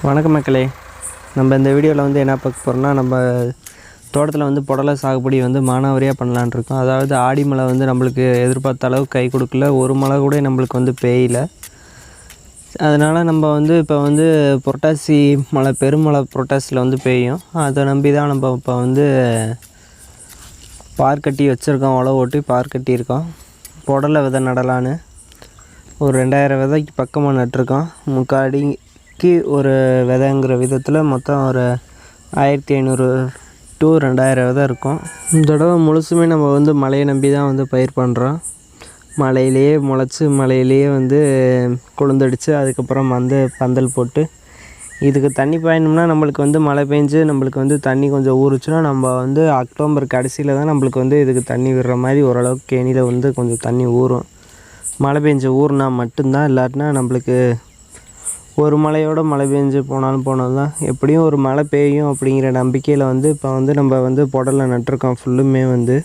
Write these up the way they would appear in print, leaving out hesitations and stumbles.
வணக்கம் மக்களே. நம்ம இந்த வீடியோவில் வந்து என்ன பார்க்க போகிறோம்னா, நம்ம தோட்டத்தில் வந்து புடலை சாகுபடி வந்து மானாவாரியாக பண்ணலான்னு இருக்கோம். அதாவது ஆடி மழை வந்து நம்மளுக்கு எதிர்பார்த்த அளவு கை கொடுக்கல, ஒரு மழை கூட நம்மளுக்கு வந்து பெய்யல. அதனால் நம்ம வந்து இப்போ வந்து புரட்டாசி மழை, பெருமழை புரட்டாசியில் வந்து பெய்யும். அதை நம்பி தான் நம்ம இப்போ வந்து பார் கட்டி வச்சுருக்கோம், உழவு ஓட்டி பார் கட்டியிருக்கோம். புடலை விதை நடலான்னு ஒரு 2000 விதைக்கு பக்கமாக நட்டிருக்கோம். 3/4 அடிக்கு ஒரு விதைங்கிற விதத்தில் மொத்தம் ஒரு 1500 to 2000 விதை இருக்கும். இந்த தடவை முழுசுமே நம்ம வந்து மழையை நம்பி தான் வந்து பயிர் பண்ணுறோம். மழையிலேயே முளைச்சி, மழையிலேயே வந்து கொழுந்தடிச்சு, அதுக்கப்புறம் வந்து பந்தல் போட்டு இதுக்கு தண்ணி பாயணும்னா நம்மளுக்கு வந்து மழை பெஞ்சு நம்மளுக்கு வந்து தண்ணி கொஞ்சம் ஊறுச்சுன்னா நம்ம வந்து அக்டோபர் கடைசியில் தான் நம்மளுக்கு வந்து இதுக்கு தண்ணி விடுற மாதிரி ஓரளவுக்கு கேணியில் வந்து கொஞ்சம் தண்ணி ஊறும். மழை பெஞ்சு ஊறுனா மட்டும்தான், இல்லாட்டினா நம்மளுக்கு ஒரு மழையோடு மழை பெஞ்சு போனாலும் தான் எப்படியும் ஒரு மழை பெய்யும் அப்படிங்கிற நம்பிக்கையில் வந்து இப்போ வந்து நம்ம வந்து புடலை நட்டிருக்கோம். ஃபுல்லுமே வந்து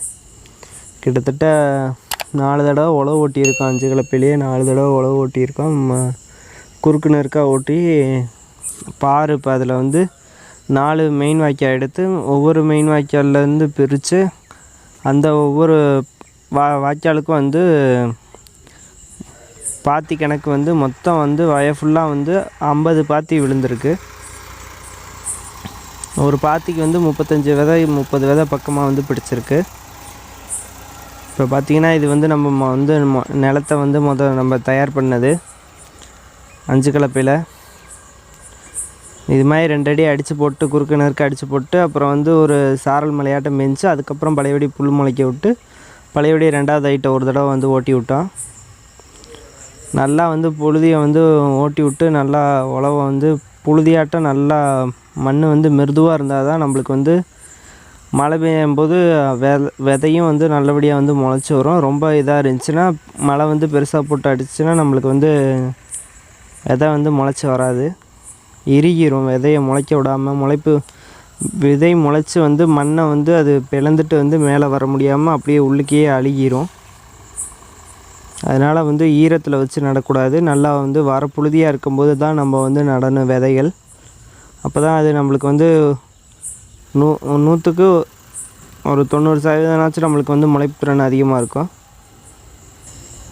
கிட்டத்தட்ட 4 தடவை உழவு ஓட்டியிருக்கோம். 5 கலப்பையிலேயே 4 தடவை உழவு ஓட்டியிருக்கோம். குறுக்கு நெருக்காக ஓட்டி பார் இப்போ அதில் வந்து 4 மெயின் வாய்க்கால் எடுத்து ஒவ்வொரு மெயின் வாய்க்கால்லேருந்து பிரித்து அந்த ஒவ்வொரு வாய்க்காலுக்கும் வந்து பாத்தி கணக்கு வந்து மொத்தம் வந்து வய ஃபுல்லாக வந்து 50 பாத்தி விழுந்திருக்கு. ஒரு பாத்திக்கு வந்து 35 விதை 30 விதை பக்கமாக வந்து பிடிச்சிருக்கு. இப்போ பார்த்திங்கன்னா இது வந்து நம்ம வந்து நிலத்தை வந்து நம்ம தயார் பண்ணது 5 கலப்பையில் இது மாதிரி 2 அடி அடித்து போட்டு, குறுக்கு நெருக்க அடித்து போட்டு, அப்புறம் வந்து ஒரு சாரல் மலையாட்டம் மெஞ்சு, அதுக்கப்புறம் பழையபடி புல் முளைக்க விட்டு, பழையபடி 2வது ஐட்டை ஒரு தடவை வந்து ஓட்டி விட்டோம். நல்லா வந்து புழுதியை வந்து ஓட்டி விட்டு, நல்லா உழவை வந்து புழுதியாட்டம் நல்லா மண் வந்து மிருதுவாக இருந்தால் தான் நம்மளுக்கு வந்து மழை பெய்யும் போது விதையும் வந்து நல்லபடியாக வந்து முளைச்சி வரும். ரொம்ப இதாக இருந்துச்சுன்னா, மழை வந்து பெருசாக போட்டு அடிச்சுன்னா நம்மளுக்கு வந்து விதை வந்து முளைச்சி வராது, இறுகிரும். விதையை முளைக்க விடாமல் விதை முளைச்சி வந்து மண்ணை வந்து அது பிளந்துட்டு வந்து மேலே வர முடியாமல் அப்படியே உள்ளுக்கே அழுகிரும். அதனால் வந்து ஈரத்தில் வச்சு நடக்கூடாது. நல்லா வந்து வர புழுதியாக இருக்கும்போது தான் நம்ம வந்து நடணும் விதைகள். அப்போ தான் அது நம்மளுக்கு வந்து 100க்கு ஒரு 90% நம்மளுக்கு வந்து முளைப்புத்திறன் அதிகமாக இருக்கும்.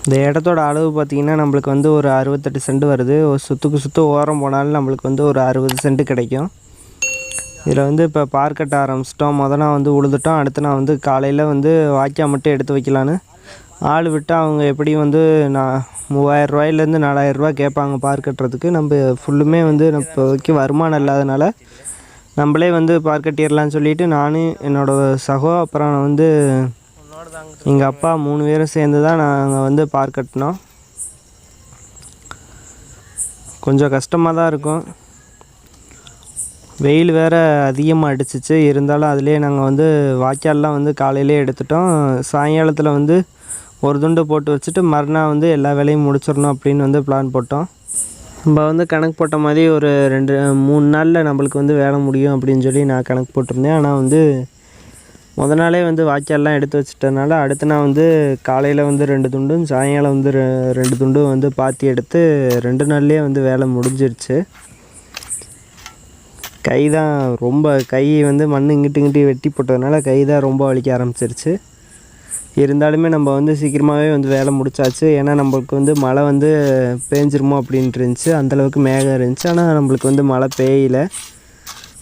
இந்த இடத்தோட அளவு பார்த்திங்கன்னா நம்மளுக்கு வந்து ஒரு 68 சென்ட் வருது. ஒரு சுற்று ஓரம் போனாலும் நம்மளுக்கு வந்து ஒரு 60 சென்ட் கிடைக்கும். இதில் வந்து இப்போ பார் கட்ட ஆரம்பிச்சிட்டோம். நான் வந்து உழுதுட்டோம். அடுத்து நான் வந்து காலையில் வந்து வாய்க்கால் மட்டும் எடுத்து வைக்கலான்னு ஆள் விட்டு, அவங்க எப்படியும் வந்து 3000 ரூபாயிலேருந்து 4000 ரூபா கேட்பாங்க பார் கட்டுறதுக்கு. நம்ம ஃபுல்லுமே வந்து இப்போதைக்கு வருமானம் இல்லாதனால நம்மளே வந்து பார் கட்டிடலான்னு சொல்லிவிட்டு நான், என்னோடய அப்புறம் வந்து எங்கள் அப்பா 3 பேரும் சேர்ந்து தான் நாங்கள் வந்து பார் கட்டினோம். கொஞ்சம் கஷ்டமாக தான் இருக்கும். வெயில் வேறு அதிகமாக அடிச்சிச்சு. இருந்தாலும் அதிலே நாங்கள் வந்து வாய்க்கால்லாம் வந்து காலையிலே எடுத்துட்டோம். சாயங்காலத்தில் வந்து ஒரு துண்டு போட்டு வச்சுட்டு மறுநாள் வந்து எல்லா வேலையும் முடிச்சிடணும் அப்படின்னு வந்து பிளான் போட்டோம். நம்ம வந்து கணக்கு போட்ட மாதிரி ஒரு 2-3 நாளில் நம்மளுக்கு வந்து வேலை முடியும் அப்படின்னு சொல்லி நான் கணக்கு போட்டிருந்தேன். ஆனால் வந்து நாளே வந்து வாய்க்கால்லாம் எடுத்து வச்சிட்டனால அடுத்து நான் வந்து காலையில் வந்து 2 துண்டும், சாயங்காலம் வந்து 2 துண்டும் வந்து பாத்தி எடுத்து 2 நாள்லேயே வந்து வேலை முடிஞ்சிருச்சு. கை தான் ரொம்ப வந்து மண் இங்கிட்டு வெட்டி போட்டதுனால கை தான் ரொம்ப வலிக்க ஆரம்பிச்சிருச்சு. இருந்தாலுமே நம்ம வந்து சீக்கிரமாகவே வந்து வேலை முடிச்சாச்சு. ஏன்னா நம்மளுக்கு வந்து மழை வந்து பேஞ்சிருமோ அப்படின்ட்டு இருந்துச்சு. அந்தளவுக்கு மேகம் இருந்துச்சு. ஆனால் நம்மளுக்கு வந்து மழை பெய்யலை.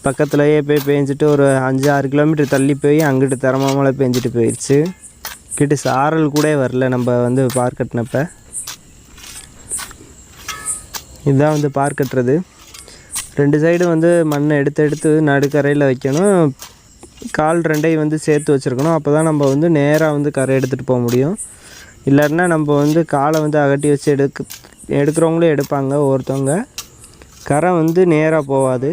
பக்கத்துலேயே போய் பேஞ்சிட்டு ஒரு 5-6 கிலோமீட்டர் தள்ளி போய் அங்கிட்டு தரமா மழை பெஞ்சிட்டு போயிடுச்சு. கிட்ட சாரல் கூட வரல நம்ம வந்து பார் கட்டினப்ப. இதுதான் வந்து பார் கட்டுறது. 2 சைடு வந்து மண்ணை எடுத்து நடுக்கரையில் வைக்கணும். கால் 2ஐயும் வந்து சேர்த்து வச்சுருக்கணும். அப்போ தான் நம்ம வந்து நேராக வந்து கரை எடுத்துகிட்டு போக முடியும். இல்லைன்னா நம்ம வந்து காலை வந்து அகட்டி வச்சு எடுக்கிறவங்களே எடுப்பாங்க ஒருத்தவங்க. கரை வந்து நேராக போகாது.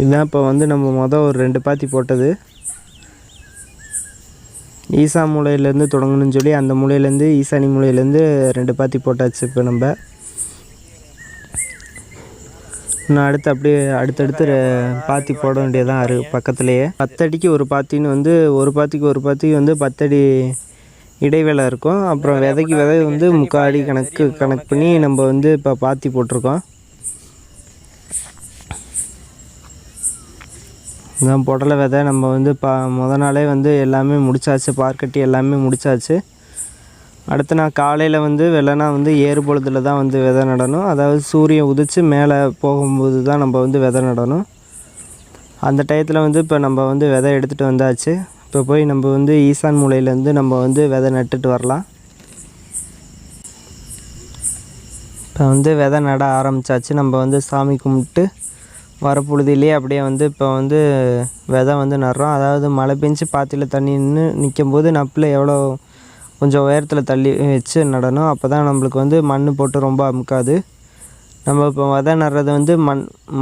இதுதான் இப்போ வந்து நம்ம ஒரு 2 பாத்தி போட்டது. ஈசா மூலையிலேருந்து தொடங்கணும்னு சொல்லி அந்த மூலையிலேருந்து ஈசானி மூலையிலேருந்து 2 பாத்தி போட்டாச்சு. இப்போ நம்ம இன்னும் அடுத்தடுத்து பாத்தி போட வேண்டியதான் பக்கத்துலேயே. 10 அடிக்கு ஒரு பாத்தின்னு வந்து ஒரு பாத்திக்கு வந்து 10 அடி இடைவேளை இருக்கும். அப்புறம் விதைக்கு விதை வந்து 3/4 அடி கணக்கு பண்ணி நம்ம வந்து இப்போ பாத்தி போட்டிருக்கோம். இதான் புடலை விதை நம்ம வந்து முத நாளே வந்து எல்லாமே முடிச்சாச்சு. பார்க்கட்டி எல்லாமே முடிச்சாச்சு. அடுத்து நான் காலையில் வந்து வெள்ளனா வந்து ஏறு பொழுதில் தான் வந்து விதை நடணும். அதாவது சூரியன் உதித்து மேலே போகும்போது தான் நம்ம வந்து விதை நடணும். அந்த டயத்தில் வந்து இப்போ நம்ம வந்து விதை எடுத்துகிட்டு வந்தாச்சு. இப்போ போய் நம்ம வந்து ஈசான் மூலையிலேருந்து நம்ம வந்து விதை நட்டுட்டு வரலாம். இப்போ வந்து விதை நட ஆரம்பித்தாச்சு. நம்ம வந்து சாமி கும்பிட்டு வர பொழுதிலே அப்படியே வந்து இப்போ வந்து விதை வந்து நடுறோம். அதாவது மழை பெஞ்சு பாத்தியில் தண்ணி நிற்கும்போது நப்பில் எவ்வளோ கொஞ்சம் உயரத்தில் தள்ளி வச்சு நடணும். அப்போ தான் நம்மளுக்கு வந்து மண் போட்டு ரொம்ப அமுக்காது. நம்ம இப்போ விதை நடுறது வந்து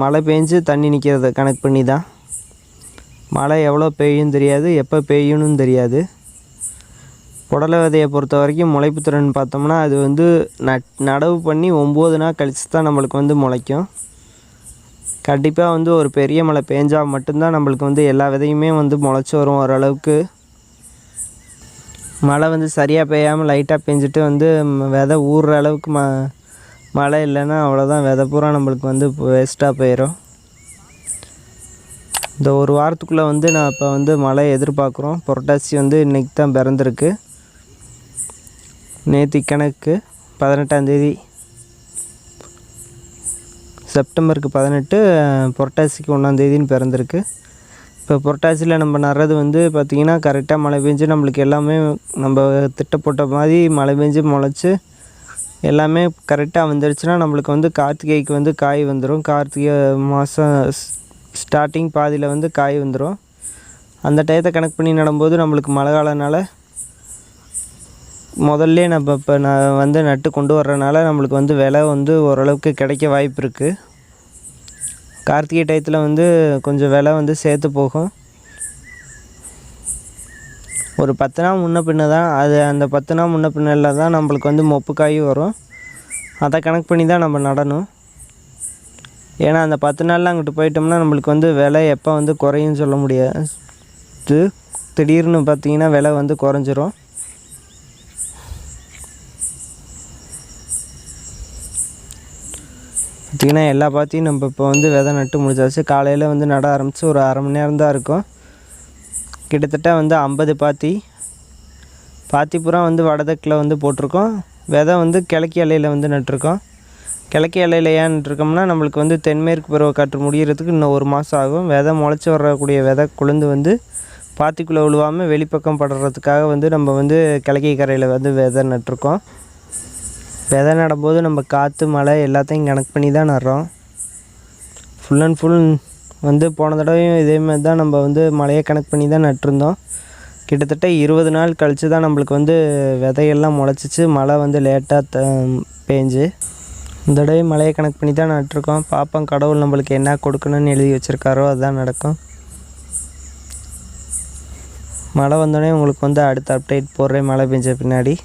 மழை பெஞ்சு தண்ணி நிற்கிறத கணக்கு பண்ணி தான். மழை எவ்வளோ பெய்யும் தெரியாது, எப்போ பெய்யணும்னு தெரியாது. புடலை விதையை பொறுத்த வரைக்கும் முளைப்பு திறன் பார்த்தோம்னா அது வந்து நடவு பண்ணி 9 நாள் கழித்து தான் நம்மளுக்கு வந்து முளைக்கும். கண்டிப்பாக வந்து ஒரு பெரிய மழை பெஞ்சால் மட்டும்தான் நம்மளுக்கு வந்து எல்லா விதையுமே வந்து முளைச்சி வரும். ஓரளவுக்கு மழை வந்து சரியாக பெய்யாமல் லைட்டாக பெஞ்சிட்டு வந்து விதை ஊறுற அளவுக்கு மழை இல்லைன்னா அவ்வளோதான், விதை பூரா நம்மளுக்கு வந்து வேஸ்ட்டாக போயிடும். இந்த ஒரு வாரத்துக்குள்ளே வந்து நான் இப்போ வந்து மழை எதிர்பார்க்குறோம். புரட்டாசி வந்து இன்றைக்கி தான் பிறந்திருக்கு. நேற்று கணக்கு 18ஆம் தேதி, செப்டம்பருக்கு 18, புரட்டாசிக்கு 1ஆம் தேதின்னு பிறந்திருக்கு. இப்போ புரட்டாசியில் நம்ம நடுறது வந்து பார்த்திங்கன்னா கரெக்டாக மழை பெஞ்சு நம்மளுக்கு எல்லாமே நம்ம திட்டப்பட்ட மாதிரி மழை பெஞ்சு முளைச்சி எல்லாமே கரெக்டாக வந்துடுச்சுன்னா நம்மளுக்கு வந்து கார்த்திகைக்கு வந்து காய் வந்துடும். கார்த்திகை மாதம் ஸ்டார்டிங் பாதியில் வந்து காய் வந்துடும். அந்த டயத்தை கணக்கு பண்ணி நடும்போது நம்மளுக்கு மழை காலனால முதல்ல நம்ம இப்போ நான் வந்து நட்டு கொண்டு வர்றதுனால நம்மளுக்கு வந்து விலை வந்து ஓரளவுக்கு கிடைக்க வாய்ப்பு இருக்குது. கார்த்திகை டயத்தில் வந்து கொஞ்சம் விலை வந்து சேர்த்து போகும். ஒரு 10 நாள் முன்ன பின்ன தான் அது. அந்த 10 நாள் முன்ன பின்னில் தான் நம்மளுக்கு வந்து மொப்பு காய் வரும். அதை கணக்கு பண்ணி தான் நம்ம நடணும். ஏன்னா அந்த 10 நாளில் அங்கிட்டு போயிட்டோம்னா நம்மளுக்கு வந்து விலை எப்போ வந்து குறையும் சொல்ல முடியாது. திடீர்னு பார்த்திங்கன்னா விலை வந்து குறைஞ்சிரும். பார்த்திங்கன்னா எல்லா பாத்தியும் நம்ம இப்போ வந்து விதை நட்டு முடிச்சாச்சு. காலையில் வந்து நட ஆரம்பித்து ஒரு அரை மணி நேரம் தான் இருக்கும். கிட்டத்தட்ட வந்து 50 பாத்தி பூரா வந்து வடதக்கில் வந்து போட்டிருக்கோம். விதை வந்து கிழக்கு எல்லையில் வந்து நட்டிருக்கோம். கிழக்கு எல்லையில் ஏன் நட்டிருக்கோம்னா நம்மளுக்கு வந்து தென்மேற்கு பருவ காற்று முடிகிறதுக்கு இன்னும் 1 மாதம் ஆகும். விதை முளைச்சி வரக்கூடிய விதை குளுந்து வந்து பாத்திக்குள்ளே விழுவாமல் வெளிப்பக்கம் படுறதுக்காக வந்து நம்ம வந்து கிழக்கை கரையில் வந்து விதை நட்டிருக்கோம். விதை நடும்போது நம்ம காற்று மழை எல்லாத்தையும் கணக்கு பண்ணி தான் நடுறோம். ஃபுல் அண்ட் ஃபுல் வந்து போன தடவையும் இதேமாதிரி தான் நம்ம வந்து மழையை கணக்கு பண்ணி தான் நட்டிருந்தோம். கிட்டத்தட்ட 20 நாள் கழித்து தான் நம்மளுக்கு வந்து விதையெல்லாம் முளைச்சிச்சு. மழை வந்து லேட்டாக பேஞ்சு இந்த தடவை மழையை கணக்கு பண்ணி தான் நட்டிருக்கோம். பார்ப்போம் கடவுள் நம்மளுக்கு என்ன கொடுக்கணும்னு எழுதி வச்சுருக்காரோ அதுதான் நடக்கும். மழை வந்தோடனே உங்களுக்கு வந்து அடுத்த அப்டேட் போடுறேன் மழை பெஞ்ச பின்னாடி.